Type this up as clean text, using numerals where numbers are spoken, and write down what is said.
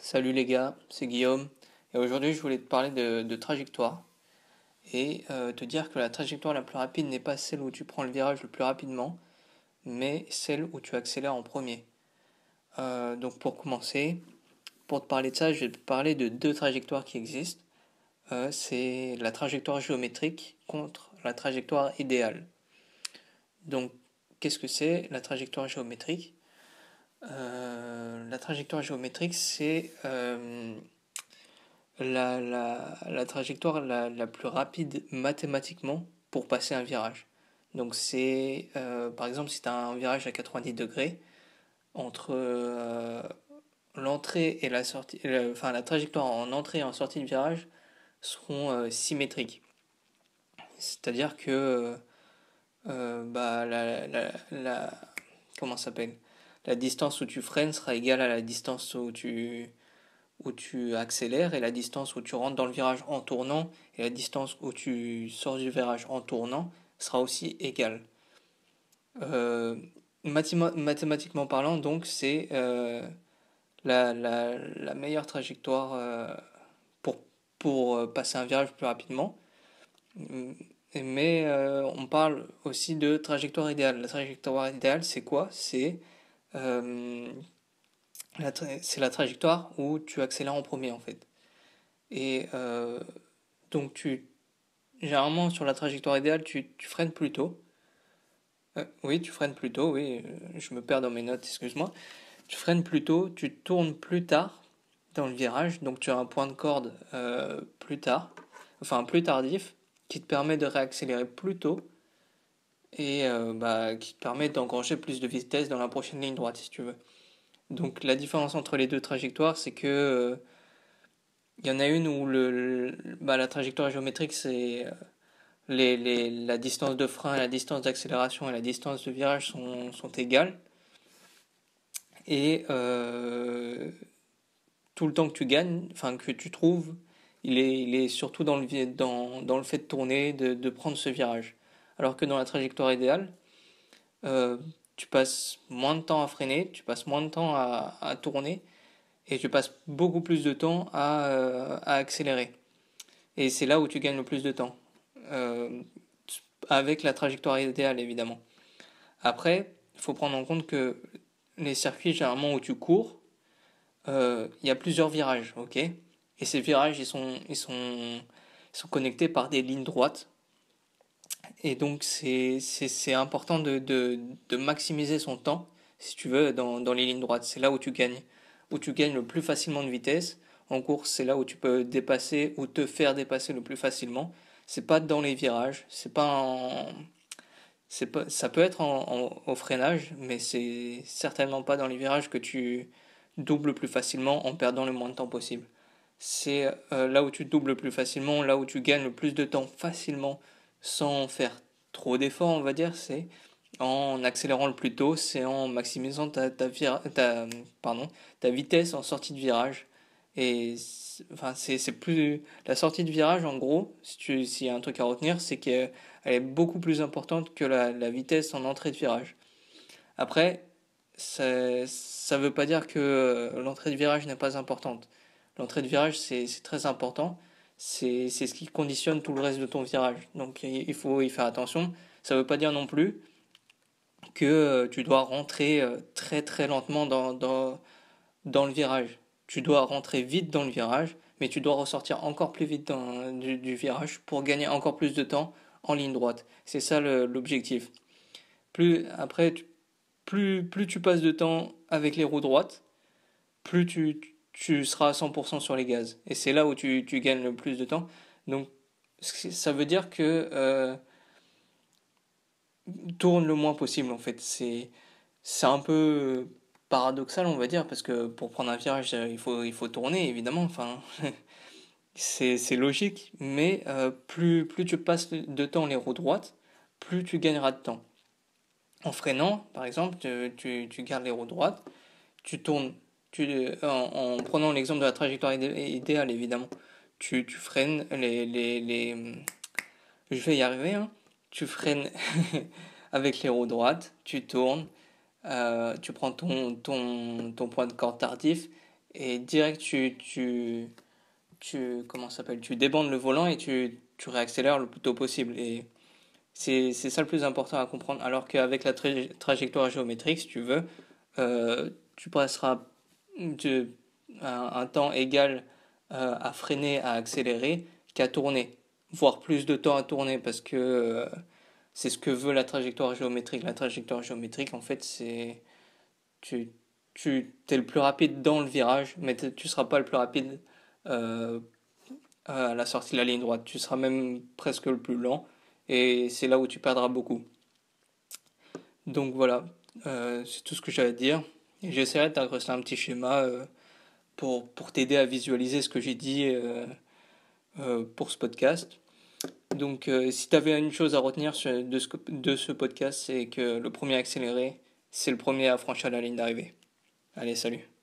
Salut les gars, c'est Guillaume et aujourd'hui je voulais te parler de trajectoire et te dire que la trajectoire la plus rapide n'est pas celle où tu prends le virage le plus rapidement, mais celle où tu accélères en premier. Donc pour commencer, pour te parler de ça, je vais te parler de deux trajectoires qui existent. C'est la trajectoire géométrique contre la trajectoire idéale. Donc qu'est-ce que c'est la trajectoire géométrique? La trajectoire géométrique, c'est la trajectoire la plus rapide mathématiquement pour passer un virage. Donc c'est, par exemple, si tu as un virage à 90 degrés, entre l'entrée et la sortie, enfin la trajectoire en entrée et en sortie de virage seront symétriques. C'est-à-dire que bah, comment ça s'appelle? La distance où tu freines sera égale à la distance où tu accélères et la distance où tu rentres dans le virage en tournant et la distance où tu sors du virage en tournant sera aussi égale. Euh, Mathématiquement parlant, donc, c'est la meilleure trajectoire pour, pour passer un virage plus rapidement. Mais on parle aussi de trajectoire idéale. La trajectoire idéale, c'est quoi? Euh, c'est la trajectoire où tu accélères en premier en fait. Et donc généralement sur la trajectoire idéale, tu freines plus tôt. Oui, tu freines plus tôt, oui, je me perds dans mes notes, excuse-moi. Tu freines plus tôt, tu tournes plus tard dans le virage, donc tu as un point de corde plus tard, enfin plus tardif, qui te permet de réaccélérer plus tôt et bah, qui te permet d'engranger plus de vitesse dans la prochaine ligne droite si tu veux. Donc la différence entre les deux trajectoires, c'est que il y en a une où bah, la trajectoire géométrique, c'est la distance de frein, la distance d'accélération et la distance de virage sont égales. Et tout le temps que tu gagnes, enfin que tu trouves, il est surtout dans le fait de tourner, de prendre ce virage. Alors que dans la trajectoire idéale, euh, tu passes moins de temps à freiner, tu passes moins de temps à tourner et tu passes beaucoup plus de temps à accélérer. Et c'est là où tu gagnes le plus de temps. Euh, Avec la trajectoire idéale, évidemment. Après, il faut prendre en compte que les circuits, généralement, où tu cours, il y a plusieurs virages, ok? Et ces virages, ils sont connectés par des lignes droites. Et donc, c'est important de maximiser son temps, si tu veux, dans les lignes droites. C'est là où tu gagnes le plus facilement de vitesse. En course, c'est là où tu peux dépasser ou te faire dépasser le plus facilement. C'est pas dans les virages, ça peut être au freinage, mais c'est certainement pas dans les virages que tu doubles plus facilement en perdant le moins de temps possible. C'est là où tu doubles plus facilement, là où tu gagnes le plus de temps facilement sans faire trop d'efforts, on va dire, c'est en accélérant le plus tôt, c'est en maximisant ta vitesse en sortie de virage. Et enfin, c'est plus. La sortie de virage, en gros, s'il y a un truc à retenir, c'est qu'elle est beaucoup plus importante que la vitesse en entrée de virage. Après, ça veut pas dire que l'entrée de virage n'est pas importante. L'entrée de virage, c'est très important. C'est ce qui conditionne tout le reste de ton virage. Donc il faut y faire attention. Ça veut pas dire non plus que tu dois rentrer très très lentement dans le virage. Tu dois rentrer vite dans le virage, mais tu dois ressortir encore plus vite du virage pour gagner encore plus de temps en ligne droite. C'est ça l'objectif. Après, plus tu passes de temps avec les roues droites, plus tu seras à 100% sur les gaz. Et c'est là où tu gagnes le plus de temps. Donc, ça veut dire que tourne le moins possible, en fait. C'est un peu paradoxal, on va dire, parce que pour prendre un virage, il faut tourner, évidemment. Enfin, c'est logique. Mais plus tu passes de temps les roues droites, plus tu gagneras de temps. En freinant, par exemple, tu gardes les roues droites, tu tournes, en prenant l'exemple de la trajectoire idéale, évidemment, tu freines je vais y arriver, hein. Tu freines avec les roues droites, tu tournes, tu prends ton point de corde tardif et direct comment ça s'appelle, tu débandes le volant et tu réaccélères le plus tôt possible. Et c'est ça le plus important à comprendre. Alors qu'avec la trajectoire géométrique, si tu veux, tu passeras de, un temps égal à freiner, à accélérer, qu'à tourner, voire plus de temps à tourner parce que c'est ce que veut la trajectoire géométrique. La trajectoire géométrique, en fait, c'est tu, tu es le plus rapide dans le virage, mais tu seras pas le plus rapide euh, à la sortie de la ligne droite. Tu seras même presque le plus lent et c'est là où tu perdras beaucoup. Donc voilà, c'est tout ce que j'avais à dire. J'essaierai de t'incruster un petit schéma pour t'aider à visualiser ce que j'ai dit pour ce podcast. Donc si tu avais une chose à retenir de ce podcast, c'est que le premier accéléré, c'est le premier à franchir la ligne d'arrivée. Allez, salut.